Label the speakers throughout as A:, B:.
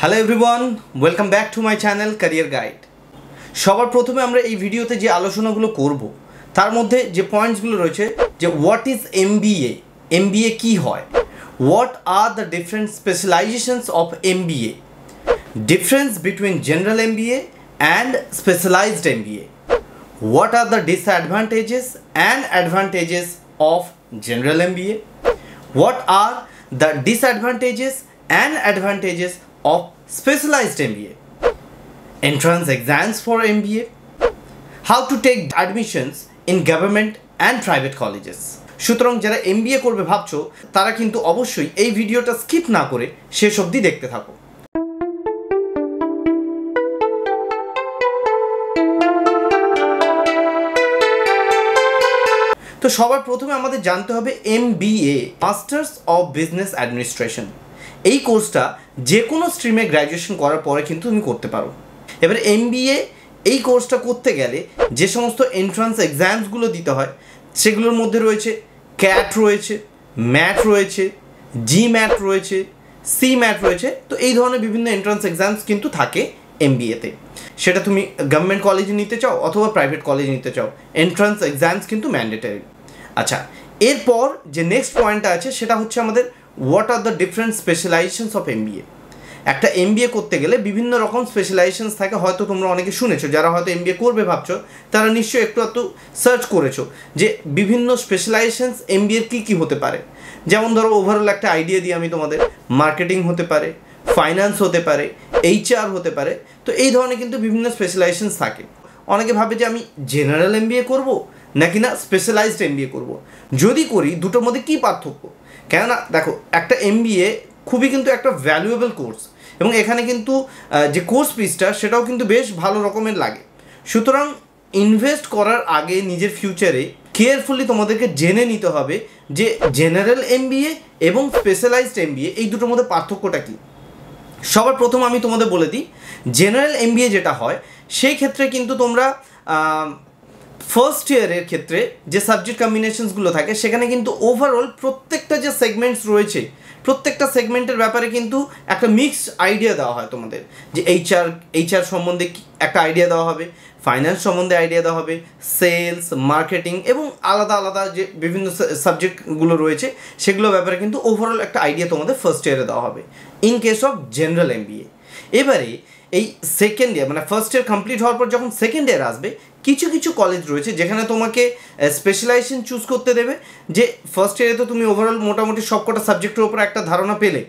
A: Hello everyone, welcome back to my channel career guide. সবার প্রথমে আমরা এই ভিডিওতে যে আলোচনাগুলো করব তার মধ্যে যে পয়েন্টসগুলো রয়েছে যে হোয়াট ইজ এমবিএ, এমবিএ কী হয়, what are the different specializations of MBA, difference between general MBA and specialized MBA, what are the disadvantages and advantages of general MBA, what are the disadvantages and advantages of specialized MBA, entrance exams for MBA, how to take admissions in government and private colleges. সুতরাং যারা MBA করবে ভাবছো তারা কিন্তু অবশ্যই এই ভিডিওটা skip না করে শেষ অবধি দেখতে থাকো। তো সবার প্রথমে আমাদের জানতে হবে MBA, masters of business administration. এই কোর্সটা যে কোনো স্ট্রিমে গ্র্যাজুয়েশন করার পরে কিন্তু তুমি করতে পারো। এবার MBA এই কোর্সটা করতে গেলে যে সমস্ত এন্ট্রান্স এক্সামসগুলো দিতে হয় সেগুলোর মধ্যে রয়েছে ক্যাট রয়েছে, ম্যাট রয়েছে, GMAT রয়েছে, CMAT রয়েছে। তো এই ধরনের বিভিন্ন এন্ট্রান্স এক্সামস কিন্তু থাকে MBA-তে। সেটা তুমি গভর্নমেন্ট কলেজে নিতে চাও অথবা প্রাইভেট কলেজে নিতে চাও, এন্ট্রান্স এক্সামস কিন্তু ম্যান্ডেটরি। আচ্ছা, এরপর যে নেক্সট পয়েন্টটা আছে সেটা হচ্ছে আমাদের what are the different specializations of MBA। একটা MBA করতে গেলে বিভিন্ন রকম স্পেশালাইজেশনস থাকে, হয়তো তোমরা অনেকে শুনেছো। যারা হয়তো MBA করবে ভাবছো তারা নিশ্চয়ই একটু সার্চ করেছো যে বিভিন্ন স্পেশালাইজেশনস MBA-র কী কী হতে পারে। যেমন ধরো ওভারঅল একটা আইডিয়া দিই আমি তোমাদের, মার্কেটিং হতে পারে, ফাইন্যান্স হতে পারে, HR হতে পারে। তো এই ধরনের কিন্তু বিভিন্ন স্পেশালাইজেশনস থাকে। অনেকে ভাবে যে আমি জেনারেল MBA করব নাকি না স্পেশালাইজড MBA করব। যদি করি দুটোর মধ্যে কী পার্থক্য? কেননা দেখো, একটা MBA খুবই কিন্তু একটা ভ্যালুয়েবল কোর্স এবং এখানে কিন্তু যে কোর্স ফিসটা সেটাও কিন্তু বেশ ভালো রকমের লাগে। সুতরাং ইনভেস্ট করার আগে নিজের ফিউচারে কেয়ারফুলি তোমাদেরকে জেনে নিতে হবে যে জেনারেল MBA এবং স্পেশালাইজড MBA এই দুটোর মধ্যে পার্থক্যটা কী। সবার প্রথম আমি তোমাদের বলে দিই, জেনারেল MBA যেটা হয় সেই ক্ষেত্রে কিন্তু তোমরা ফার্স্ট ইয়ারের ক্ষেত্রে যে সাবজেক্ট কম্বিনেশনসগুলো থাকে সেখানে কিন্তু ওভারঅল প্রত্যেকটা যে সেগমেন্টস রয়েছে প্রত্যেকটা সেগমেন্টের ব্যাপারে কিন্তু একটা মিক্সড আইডিয়া দেওয়া হয় তোমাদের। যে HR সম্বন্ধে একটা আইডিয়া দেওয়া হবে, ফাইন্যান্স সম্বন্ধে আইডিয়া দেওয়া হবে, সেলস, মার্কেটিং এবং আলাদা আলাদা যে বিভিন্ন সাবজেক্টগুলো রয়েছে সেগুলোর ব্যাপারে কিন্তু ওভারঅল একটা আইডিয়া তোমাদের ফার্স্ট ইয়ারে দেওয়া হবে in case of general MBA। এবারে এই সেকেন্ড ইয়ার মানে ফার্স্ট ইয়ার কমপ্লিট হওয়ার পর যখন সেকেন্ড ইয়ার আসবে, কিছু কিছু কলেজ রয়েছে যেখানে তোমাকে স্পেশালাইজেশন চুজ করতে দেবে। যে ফার্স্ট ইয়ারে তো তুমি ওভারঅল মোটামুটি সবকটা সাবজেক্টের উপর একটা ধারণা পেলে,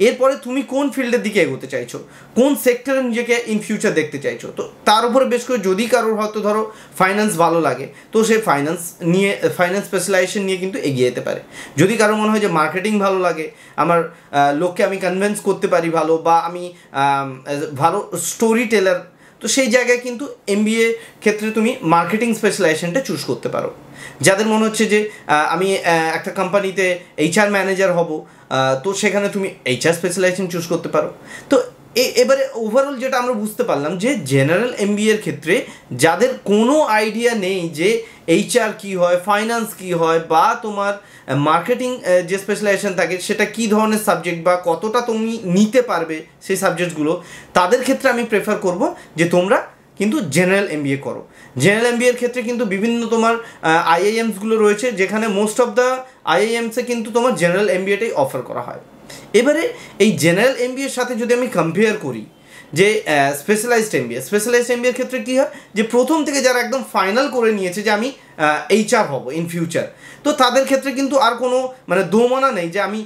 A: এরপরে তুমি কোন ফিল্ডের দিকে এগোতে চাইছো, কোন সেক্টরে নিজেকে ইন ফিউচার দেখতে চাইছো, তো তার উপরে বেশ করে যদি কারোর হয়তো ধরো ফাইন্যান্স ভালো লাগে তো সে ফাইন্যান্স স্পেশালাইজেশন নিয়ে কিন্তু এগিয়ে যেতে পারে। যদি কারো মনে হয় যে মার্কেটিং ভালো লাগে, আমার লোককে আমি কনভিন্স করতে পারি ভালো, বা আমি ভালো স্টোরি টেলার, তো সেই জায়গায় কিন্তু MBA ক্ষেত্রে তুমি মার্কেটিং স্পেশালাইজেশনটা চুজ করতে পারো। যাদের মনে হচ্ছে যে আমি একটা কোম্পানিতে HR ম্যানেজার হব, তো সেখানে তুমি HR স্পেশালাইজেশন চুজ করতে পারো। তো এবারে ওভারঅল যেটা আমরা বুঝতে পারলাম যে জেনারেল MBA-র ক্ষেত্রে যাদের কোনো আইডিয়া নেই যে HR কী হয়, ফাইন্যান্স কী হয়, বা তোমার মার্কেটিং যে স্পেশালাইজেশন থাকে সেটা কী ধরনের সাবজেক্ট বা কতটা তুমি নিতে পারবে সেই সাবজেক্টসগুলো, তাদের ক্ষেত্রে আমি প্রেফার করব যে তোমরা কিন্তু জেনারেল MBA করো। জেনারেল MBA-র ক্ষেত্রে কিন্তু বিভিন্ন তোমার IIMsগুলো রয়েছে যেখানে মোস্ট অফ দ্য IIMsে কিন্তু তোমার জেনারেল MBA-টাই অফার করা হয়। এবারে এই জেনারেল MBA-র সাথে যদি আমি কম্পেয়ার করি যে স্পেশালাইজড MBA-র ক্ষেত্রে কী হয় যে প্রথম থেকে যারা একদম ফাইনাল করে নিয়েছে যে আমি HR হব ইন ফিউচার, তো তাদের ক্ষেত্রে কিন্তু আর কোনো মানে দোমানা নেই যে আমি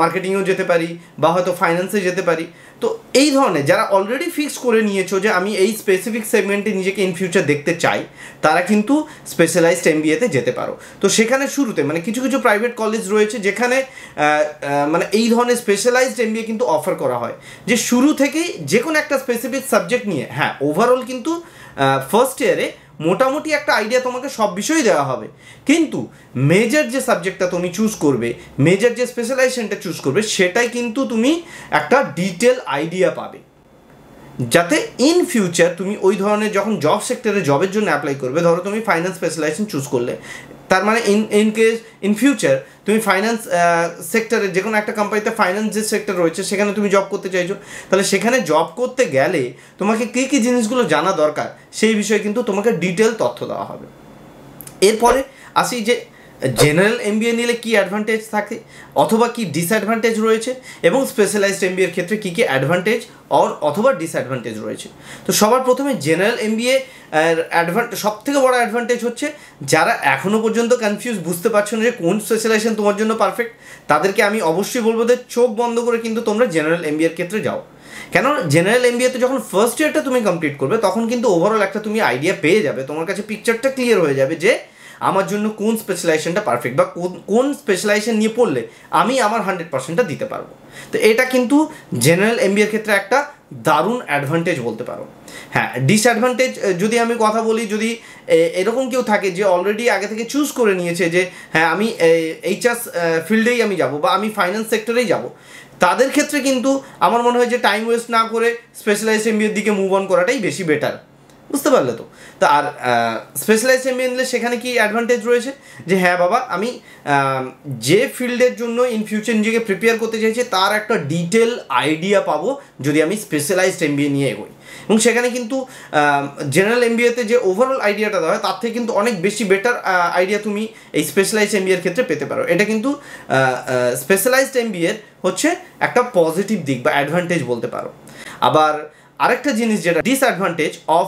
A: মার্কেটিংয়েও যেতে পারি বা হয়তো ফাইন্যান্সে যেতে পারি। তো এই ধরনের যারা অলরেডি ফিক্স করে নিয়েছো যে আমি এই স্পেসিফিক সেগমেন্টে নিজেকে ইন ফিউচার দেখতে চাই, তারা কিন্তু স্পেশালাইজড MBA-তে যেতে পারো। তো সেখানে শুরুতে মানে কিছু কিছু প্রাইভেট কলেজ রয়েছে যেখানে মানে এই ধরনের স্পেশালাইজড MBA কিন্তু অফার করা হয়, যে শুরু থেকেই যে কোনো একটা স্পেসিফিক সাবজেক্ট নিয়ে, হ্যাঁ ওভারঅল কিন্তু ফার্স্ট ইয়ারে মোটামুটি একটা আইডিয়া তোমাকে সব বিষয়ই দেওয়া হবে, কিন্তু মেজর যে সাবজেক্টটা তুমি চুজ করবে, মেজর যে স্পেশালাইজেশনটা চুজ করবে, সেটাই কিন্তু তুমি একটা ডিটেল আইডিয়া পাবে, যাতে ইন ফিউচার তুমি ওই ধরনের যখন জব সেক্টরে জবের জন্য অ্যাপ্লাই করবে, ধরো তুমি ফাইন্যান্স স্পেশালাইজেশন চুজ করলে, তার মানে ইন কেস ইন ফিউচার তুমি ফাইন্যান্স সেক্টরে যে কোনো একটা কোম্পানিতে ফাইন্যান্স যে সেক্টর রয়েছে সেখানে তুমি জব করতে চাইছো, তাহলে সেখানে জব করতে গেলে তোমাকে কী কী জিনিসগুলো জানা দরকার সেই বিষয়ে কিন্তু তোমাকে ডিটেল তথ্য দেওয়া হবে। এরপরে আসি যে জেনারেল এমবিএ নিলে কী অ্যাডভান্টেজ থাকে অথবা কী ডিসঅ্যাডভান্টেজ রয়েছে, এবং স্পেশালাইজড এমবিএর ক্ষেত্রে কী কী অ্যাডভান্টেজ অথবা ডিসঅ্যাডভান্টেজ রয়েছে। তো সবার প্রথমে জেনারেল এমবিএ সবথেকে বড় অ্যাডভান্টেজ হচ্ছে যারা এখনও পর্যন্ত কনফিউজ, বুঝতে পারছো না যে কোন স্পেশালাইজেশন তোমার জন্য পারফেক্ট, তাদেরকে আমি অবশ্যই বলবো যে চোখ বন্ধ করে কিন্তু তোমরা জেনারেল এমবিএর ক্ষেত্রে যাও। কেন জেনারেল এমবিএতে যখন ফার্স্ট ইয়ারটা তুমি কমপ্লিট করবে তখন কিন্তু ওভারঅল একটা তুমি আইডিয়া পেয়ে যাবে, তোমার কাছে পিকচারটা ক্লিয়ার হয়ে যাবে যে আমার জন্য কোন স্পেশালাইজেশনটা পারফেক্ট বা কোন স্পেশালাইজেশন নিয়ে পড়লে আমি আমার 100%টা দিতে পারবো। তো এটা কিন্তু জেনারেল এমবিএর ক্ষেত্রে একটা দারুণ অ্যাডভান্টেজ বলতে পারো। হ্যাঁ, ডিসঅ্যাডভান্টেজ যদি আমি কথা বলি, যদি এরকম কেউ থাকে যে অলরেডি আগে থেকে চুজ করে নিয়েছে যে হ্যাঁ আমি এইচআর ফিল্ডেই আমি যাব বা আমি ফাইন্যান্স সেক্টরেই যাব, তাদের ক্ষেত্রে কিন্তু আমার মনে হয় যে টাইম ওয়েস্ট না করে স্পেশালাইজড এমবিএর দিকে মুভ অন করাটাই বেশি বেটার। বুঝতে পারলে তো? তো আর স্পেশালাইজড এমবিএ নিলে সেখানে কি অ্যাডভান্টেজ রয়েছে যে হ্যাঁ বাবা আমি যে ফিল্ডের জন্য ইন ফিউচার নিজেকে প্রিপেয়ার করতে চাইছি তার একটা ডিটেল আইডিয়া পাবো যদি আমি স্পেশালাইজড এমবিএ নিয়ে এগোই, এবং সেখানে কিন্তু জেনারেল এমবিএতে যে ওভারঅল আইডিয়াটা দেওয়া হয় তার থেকে কিন্তু অনেক বেশি বেটার আইডিয়া তুমি এই স্পেশালাইজড এমবিএর ক্ষেত্রে পেতে পারো। এটা কিন্তু স্পেশালাইজড এমবিএর হচ্ছে একটা পজিটিভ দিক বা অ্যাডভান্টেজ বলতে পারো। আবার আরেকটা জিনিস যেটা ডিসঅ্যাডভান্টেজ অফ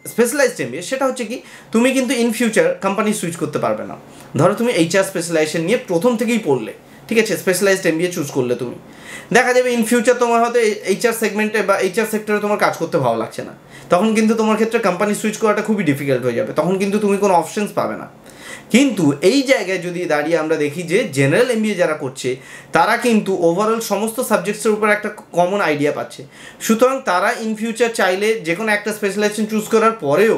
A: স্পেশালাইজড এমবিএ সেটা হচ্ছে কি তুমি কিন্তু ইন ফিউচার কোম্পানি সুইচ করতে পারবে না। ধরো তুমি এইচআর স্পেশালাইজেশন নিয়ে প্রথম থেকেই পড়লে, ঠিক আছে, স্পেশালাইজড এমবিএ চুজ করলে, তুমি দেখা যাবে ইন ফিউচার তোমার হয়তো এইচআর সেগমেন্টে বা এইচআর সেক্টরে তোমার কাজ করতে ভালো লাগছে না, তখন কিন্তু তোমার ক্ষেত্রে কোম্পানি সুইচ করাটা খুবই ডিফিকাল্ট হয়ে যাবে, তখন কিন্তু তুমি কোনো অপশনস পাবে না। কিন্তু এই জায়গায় যদি দাঁড়িয়ে আমরা দেখি যে জেনারেল এমবিএ যারা করছে তারা কিন্তু ওভারঅল সমস্ত সাবজেক্টসের উপর একটা কমন আইডিয়া পাচ্ছে, সুতরাং তারা ইন ফিউচার চাইলে যে কোনো একটা স্পেশালাইজেশন চুজ করার পরেও,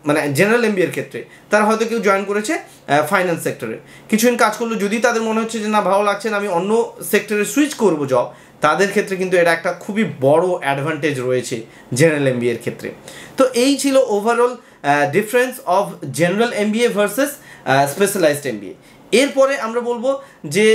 A: মানে জেনারেল এমবিএর ক্ষেত্রে তারা হয়তো কেউ জয়েন করেছে ফাইন্যান্স সেক্টরে, কিছুদিন কাজ করলো, যদি তাদের মনে হচ্ছে যে না ভালো লাগছে না আমি অন্য সেক্টরে সুইচ করবো জব, তাদের ক্ষেত্রে কিন্তু এটা একটা খুবই বড় অ্যাডভান্টেজ রয়েছে জেনারেল এমবিএর ক্ষেত্রে। তো এই ছিল overall difference of general MBA versus specialised MBA. এরপরে আমরা বলবো যে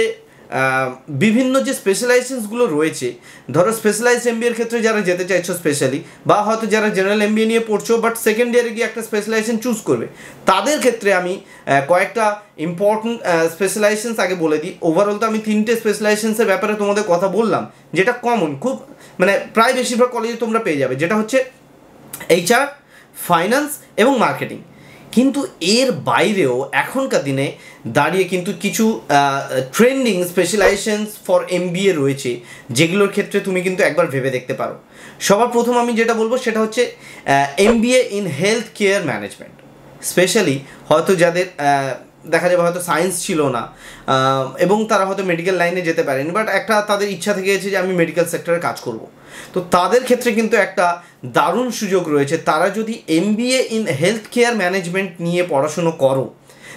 A: বিভিন্ন যে স্পেশালাইজেশনসগুলো রয়েছে, ধরো স্পেশালাইজড এমবিএর ক্ষেত্রে যারা যেতে চাইছো স্পেশালি, বা হয়তো যারা জেনারেল এমবিএ নিয়ে পড়ছো বাট সেকেন্ড ইয়ারে গিয়ে একটা স্পেশালাইজেশন চুজ করবে, তাদের ক্ষেত্রে আমি কয়েকটা ইম্পর্টেন্ট স্পেশালাইজেশনস আগে বলে দিই। ওভারঅল তো আমি 3টে স্পেশালাইজেশনসের ব্যাপারে তোমাদের কথা বললাম, যেটা কমন, খুব মানে প্রায় বেশিরভাগ কলেজে তোমরা পেয়ে যাবে, যেটা হচ্ছে এইচআর, ফাইন্যান্স এবং মার্কেটিং। কিন্তু এর বাইরেও এখনকার দিনে দাঁড়িয়ে কিন্তু কিছু ট্রেন্ডিং স্পেশালাইজেশনস ফর এমবিএ রয়েছে, যেগুলোর ক্ষেত্রে তুমি কিন্তু একবার ভেবে দেখতে পারো। সবার প্রথম আমি যেটা বলবো সেটা হচ্ছে MBA in health care management. Specially হয়তো যাদের দেখা যাবে হয়তো সায়েন্স ছিল না এবং তারা হয়তো মেডিকেল লাইনে যেতে পারেনি, বাট একটা তাদের ইচ্ছা থেকে গেছে যে আমি মেডিকেল সেক্টরে কাজ করব, তো তাদের ক্ষেত্রে কিন্তু একটা দারুণ সুযোগ রয়েছে। তারা যদি MBA in health care management নিয়ে পড়াশুনো করো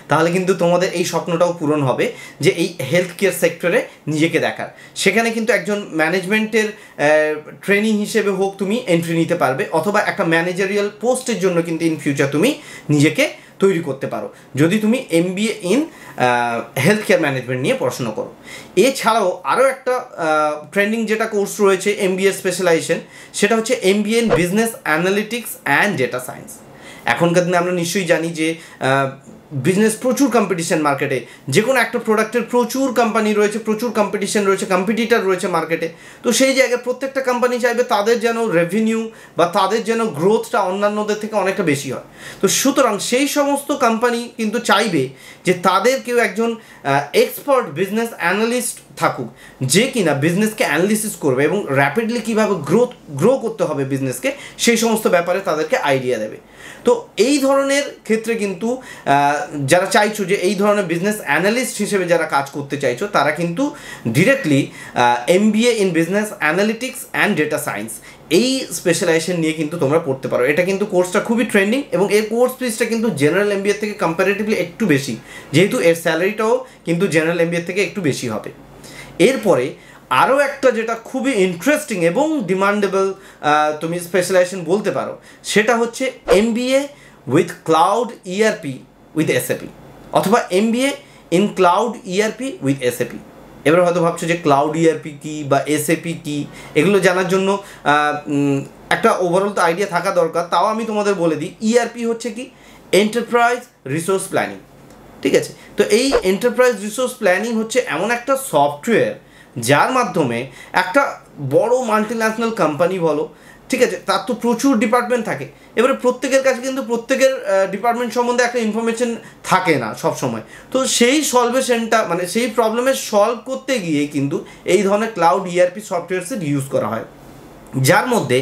A: তাহলে কিন্তু তোমাদের এই স্বপ্নটাও পূরণ হবে যে এই হেলথ কেয়ার সেক্টরে নিজেকে দেখার। সেখানে কিন্তু একজন ম্যানেজমেন্টের ট্রেনিং হিসেবে হোক তুমি এন্ট্রি নিতে পারবে, অথবা একটা ম্যানেজারিয়াল পোস্টের জন্য কিন্তু ইন ফিউচার তুমি নিজেকে তৈরি করতে পারো যদি তুমি MBA in health care management নিয়ে পড়াশোনা করো। এছাড়াও আরও একটা ট্রেন্ডিং যেটা কোর্স রয়েছে এমবিএ স্পেশালাইজেশন, সেটা হচ্ছে MBA in business analytics and data science. এখনকার দিনে আমরা নিশ্চয়ই জানি যে বিজনেস প্রচুর কম্পিটিশন মার্কেটে, যে কোনো একটা প্রোডাক্টের প্রচুর কোম্পানি রয়েছে, প্রচুর কম্পিটিশন রয়েছে, কম্পিটিটার রয়েছে মার্কেটে। তো সেই জায়গায় প্রত্যেকটা কোম্পানি চাইবে তাদের যেন রেভিনিউ বা তাদের যেন গ্রোথটা অন্যান্যদের থেকে অনেকটা বেশি হয়। তো সুতরাং সেই সমস্ত কোম্পানি কিন্তু চাইবে যে তাদের কেউ একজন এক্সপার্ট বিজনেস অ্যানালিস্ট থাকুক, যে কিনা বিজনেসকে অ্যানালিসিস করবে এবং র্যাপিডলি কীভাবে গ্রো করতে হবে বিজনেসকে, সেই সমস্ত ব্যাপারে তাদেরকে আইডিয়া দেবে। তো এই ধরনের ক্ষেত্রে কিন্তু যারা চাইছো যে এই ধরনের বিজনেস অ্যানালিস্ট হিসেবে যারা কাজ করতে চাইছো, তারা কিন্তু directly MBA in business analytics and data science এই স্পেশালাইজেশন নিয়ে কিন্তু তোমরা পড়তে পারো। এটা কিন্তু কোর্সটা খুবই ট্রেন্ডিং এবং এর কোর্স ফিসটা কিন্তু জেনারেল এমবিএ থেকে কম্পারেটিভলি একটু বেশি, যেহেতু এর স্যালারিটাও কিন্তু জেনারেল এমবিএ থেকে একটু বেশি হবে। এরপরে আরও একটা যেটা খুবই ইন্টারেস্টিং এবং ডিমান্ডেবল তুমি স্পেশালাইজেশন বলতে পারো, সেটা হচ্ছে MBA with cloud ERP with SAP. অথবা MBA in cloud ERP with SAP। এবার হয়তো ভাবছো যে ক্লাউড ERP কী বা SAP কী, এগুলো জানার জন্য একটা ওভারঅল তো আইডিয়া থাকা দরকার। তাও আমি তোমাদের বলে দিই, ERP হচ্ছে কি, এন্টারপ্রাইজ রিসোর্স প্ল্যানিং, ঠিক আছে? তো এই এন্টারপ্রাইজ রিসোর্স প্ল্যানিং হচ্ছে এমন একটা সফটওয়্যার যার মাধ্যমে একটা বড় মাল্টিন্যাশনাল কোম্পানি বলো, ঠিক আছে, তার তো প্রচুর ডিপার্টমেন্ট থাকে। এবারে প্রত্যেকের কাছে কিন্তু প্রত্যেকের ডিপার্টমেন্ট সম্বন্ধে একটা ইনফরমেশন থাকে না সব সময়। তো সেই সলভেশনটা মানে সেই প্রবলেমের সলভ করতে গিয়ে কিন্তু এই ধরনের ক্লাউড ERP সফটওয়্যারসের ইউজ করা হয়, যার মধ্যে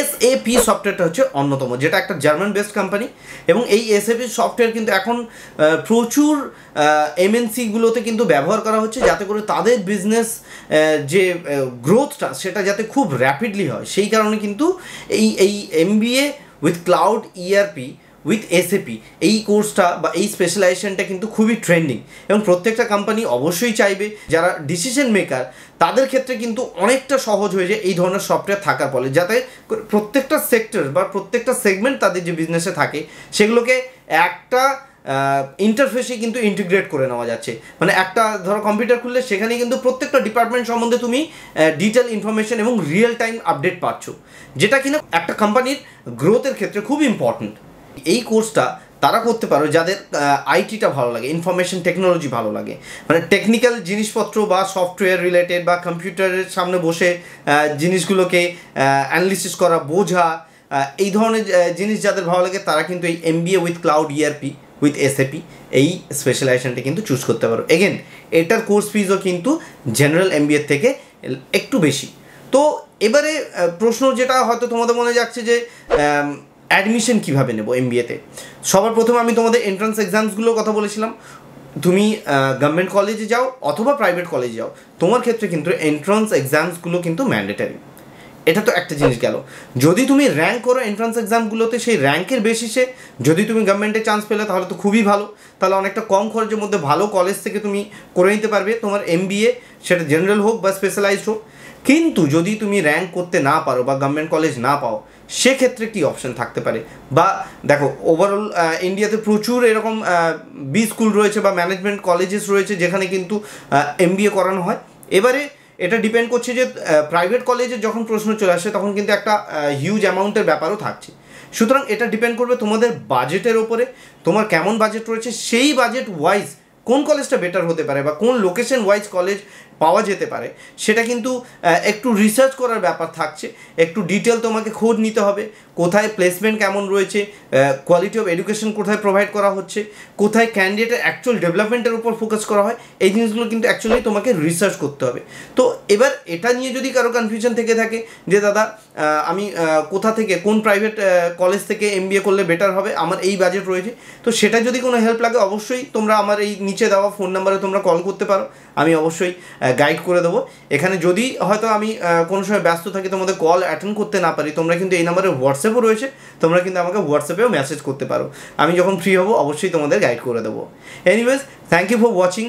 A: SAP সফটওয়্যারটা হচ্ছে অন্যতম, যেটা একটা জার্মান বেসড কোম্পানি। এবং এই SAP সফটওয়্যার কিন্তু এখন প্রচুর MNC-গুলোতে কিন্তু ব্যবহার করা হচ্ছে, যাতে করে তাদের বিজনেস যে গ্রোথটা সেটা যাতে খুব র্যাপিডলি হয়। সেই কারণে কিন্তু এই MBA with cloud ERP with SAP এই কোর্সটা বা এই স্পেশালাইজেশনটা কিন্তু খুবই ট্রেন্ডিং। এবং প্রত্যেকটা কোম্পানি অবশ্যই চাইবে যারা ডিসিশন মেকার তাদের ক্ষেত্রে কিন্তু অনেকটা সহজ হয়ে যায় এই ধরনের সফটওয়্যার থাকার ফলে, যাতে প্রত্যেকটা সেক্টর বা প্রত্যেকটা সেগমেন্ট তাদের যে বিজনেসে থাকে সেগুলোকে একটা ইন্টারফেসে কিন্তু ইন্টিগ্রেট করে নেওয়া যাচ্ছে। মানে একটা ধরো কম্পিউটার খুললে সেখানে কিন্তু প্রত্যেকটা ডিপার্টমেন্ট সম্বন্ধে তুমি ডিটেল ইনফরমেশন এবং রিয়েল টাইম আপডেট পাচ্ছ, যেটা কিনা একটা কোম্পানির গ্রোথের ক্ষেত্রে খুব ইম্পর্ট্যান্ট। এই কোর্সটা তারা করতে পারো যাদের আইটিটা ভালো লাগে, ইনফরমেশন টেকনোলজি ভালো লাগে, মানে টেকনিক্যাল জিনিসপত্র বা সফটওয়্যার রিলেটেড বা কম্পিউটারের সামনে বসে জিনিসগুলোকে অ্যানালিসিস করা, বোঝা, এই ধরনের জিনিস যাদের ভালো লাগে তারা কিন্তু এই MBA with cloud ERP with SAP এই স্পেশালাইজেশনটা কিন্তু চুজ করতে পারো। এগেন এটার কোর্স ফিজও কিন্তু জেনারেল MBA থেকে একটু বেশি। তো এবারে প্রশ্ন যেটা হয়তো তোমাদের মনে যাচ্ছে যে অ্যাডমিশন কীভাবে নেব MBA-তে। সবার প্রথমে আমি তোমাদের এন্ট্রান্স এক্সামসগুলোর কথা বলেছিলাম। তুমি গভর্নমেন্ট কলেজে যাও অথবা প্রাইভেট কলেজে যাও, তোমার ক্ষেত্রে কিন্তু এন্ট্রান্স এক্সামসগুলো কিন্তু ম্যান্ডেটারি। এটা তো একটা জিনিস গেল। যদি তুমি র্যাঙ্ক করো এন্ট্রান্স এক্সামগুলোতে, সেই র্যাঙ্কের বেসিসে যদি তুমি গভর্নমেন্টে চান্স পেলে তাহলে তো খুবই ভালো, তাহলে অনেকটা কম খরচের মধ্যে ভালো কলেজ থেকে তুমি করে নিতে পারবে তোমার MBA, সেটা জেনারেল হোক বা স্পেশালাইজড হোক। কিন্তু যদি তুমি র্যাঙ্ক করতে না পারো বা গভর্নমেন্ট কলেজ না পাও, সেক্ষেত্রে কী অপশান থাকতে পারে? বা দেখো ওভারঅল ইন্ডিয়াতে প্রচুর এরকম বি স্কুল রয়েছে বা ম্যানেজমেন্ট কলেজেস রয়েছে যেখানে কিন্তু MBA করানো হয়। এবারে এটা ডিপেন্ড করছে যে প্রাইভেট কলেজে যখন প্রশ্ন চলে আসে তখন কিন্তু একটা হিউজ অ্যামাউন্টের ব্যাপারও থাকছে। সুতরাং এটা ডিপেন্ড করবে তোমাদের বাজেটের ওপরে, তোমার কেমন বাজেট রয়েছে, সেই বাজেট ওয়াইজ কোন কলেজটা বেটার হতে পারে বা কোন লোকেশন ওয়াইজ কলেজ পাওয়া যেতে পারে, সেটা কিন্তু একটু রিসার্চ করার ব্যাপার থাকছে। একটু ডিটেল তোমাকে খোঁজ নিতে হবে, কোথায় প্লেসমেন্ট কেমন রয়েছে, কোয়ালিটি অফ এডুকেশন কোথায় প্রোভাইড করা হচ্ছে, কোথায় ক্যান্ডিডেটের অ্যাকচুয়াল ডেভেলপমেন্টের উপর ফোকাস করা হয়, এই জিনিসগুলো কিন্তু অ্যাকচুয়ালি তোমাকে রিসার্চ করতে হবে। তো এবার এটা নিয়ে যদি কারো কনফিউশন থেকে থাকে যে দাদা আমি কোথা থেকে কোন প্রাইভেট কলেজ থেকে MBA করলে বেটার হবে, আমার এই বাজেট রয়েছে, তো সেটা যদি কোনো হেল্প লাগে অবশ্যই তোমরা আমার এই নিচে দেওয়া ফোন নাম্বারে তোমরা কল করতে পারো, আমি অবশ্যই গাইড করে দেবো। এখানে যদি হয়তো আমি কোনো সময় ব্যস্ত থাকি, তোমাদের কল অ্যাটেন্ড করতে না পারি, তোমরা কিন্তু এই নাম্বারে হোয়াটসঅ্যাপও রয়েছে, তোমরা কিন্তু আমাকে হোয়াটসঅ্যাপেও মেসেজ করতে পারো। আমি যখন ফ্রি হব অবশ্যই তোমাদের গাইড করে দেবো। Anyways, thank you for watching.